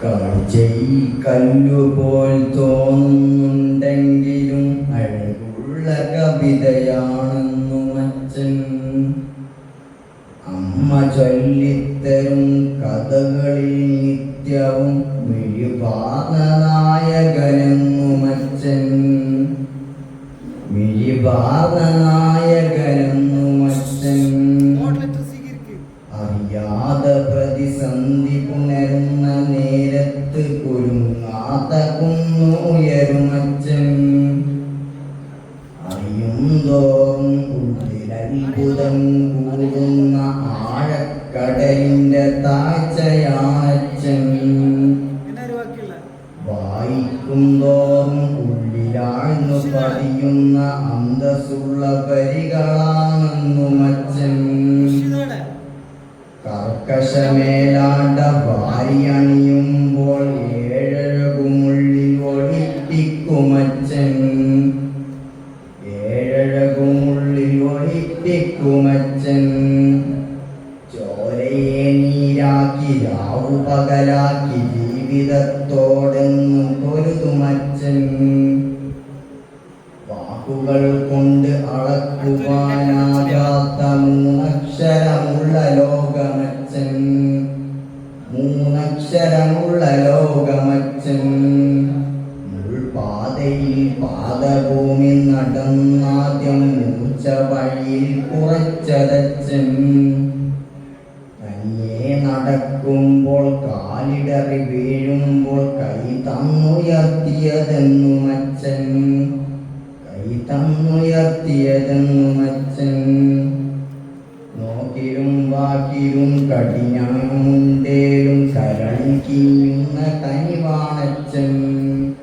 കാഴ്ചയിൽ കല്ലുപോൽ തോന്നുന്നുണ്ടെങ്കിലും അഴകുള്ള കവിതയാണെന്നു അച്ഛൻ. അമ്മ ചൊല്ലിത്തരും കഥകളിൽ നിത്യവും മിഴിവാർന്ന നായകനെന്നും അച്ഛൻ. മിഴിവാർന്ന നായകനെന്നും അച്ഛൻ. അറിയാതെ പ്രതിസന്ധി പുണരുന്ന നേരത്ത് കുരുങ്ങാത്ത കുന്നുയരുമച്ചൻ. അറിയും തോറും ഉള്ളിലത്ഭുതം കൂടുന്ന ആഴക്കടലിന്റെ താഴ്ചയാണച്ചൻ. വായിക്കും തോറും ഉള്ളിലാഴ്ന്നു പതിയുന്ന അന്തസ്സുള്ള വരികളാണെന്നുമച്ചൻ. കർക്കശമേലാണ്ട വാരിയണിയുമ്പോൾ ഏഴഴകുമുള്ളിൽ ഒളിപ്പിക്കുമച്ചൻ. ഏഴഴകുമുള്ളിൽ ഒളിപ്പിക്കുമച്ചൻ. ചോരയെ നീരാക്കി രാവു പകലാക്കി ജീവിതത്തോടെന്നു പൊരുതുമച്ചൻ. വാക്കുകൾ കൊണ്ട് അളക്കുവാനാകാത്ത മൂന്നക്ഷരമുള്ള ലോകമച്ചൻ. മൂന്നക്ഷരമുള്ള ലോകമച്ചൻ. മുൾപാതയിൽ പാദഭൂമി നടന്നാദ്യം മൂർച്ച വഴിയിൽ കുറച്ചതച്ചൻ. തനിയെ നടക്കുമ്പോൾ കാലിടറി വീഴുമ്പോൾ കൈ തന്നുയർത്തിയതെന്നുമച്ചൻ. തന്നുയർത്തിയതെന്നുമച്ചൻ. നോക്കിലും വാക്കിലും കഠിനമുണ്ടേലും കരളിൽ കിഞ്ഞുന്ന കനിവാണച്ചൻ.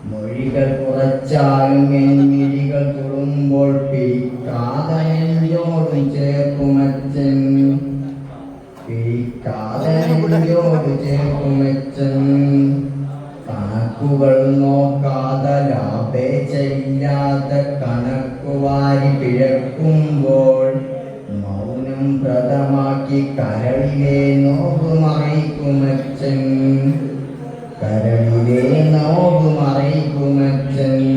മൊഴികൾ കുറച്ചാലും എന്നിഴികൾ തുളുമ്പോൾ പിരിക്കാതെ നെഞ്ചോട് ചേർക്കുമച്ചൻ. പിരിക്കാതെ നെഞ്ചോട് ചേർക്കുമച്ചൻ. കണക്കുകൾ നോക്കാതെ ലാഭേച്ഛയില്ലാതെ കണക്കുവാരി പിഴക്കുമ്പോൾ മൗനം വ്രതമാക്കി കരളിലെ നോവ് മറയ്ക്കുമച്ചൻ. കരളിലെ നോവ് മറയ്ക്കുമച്ചൻ.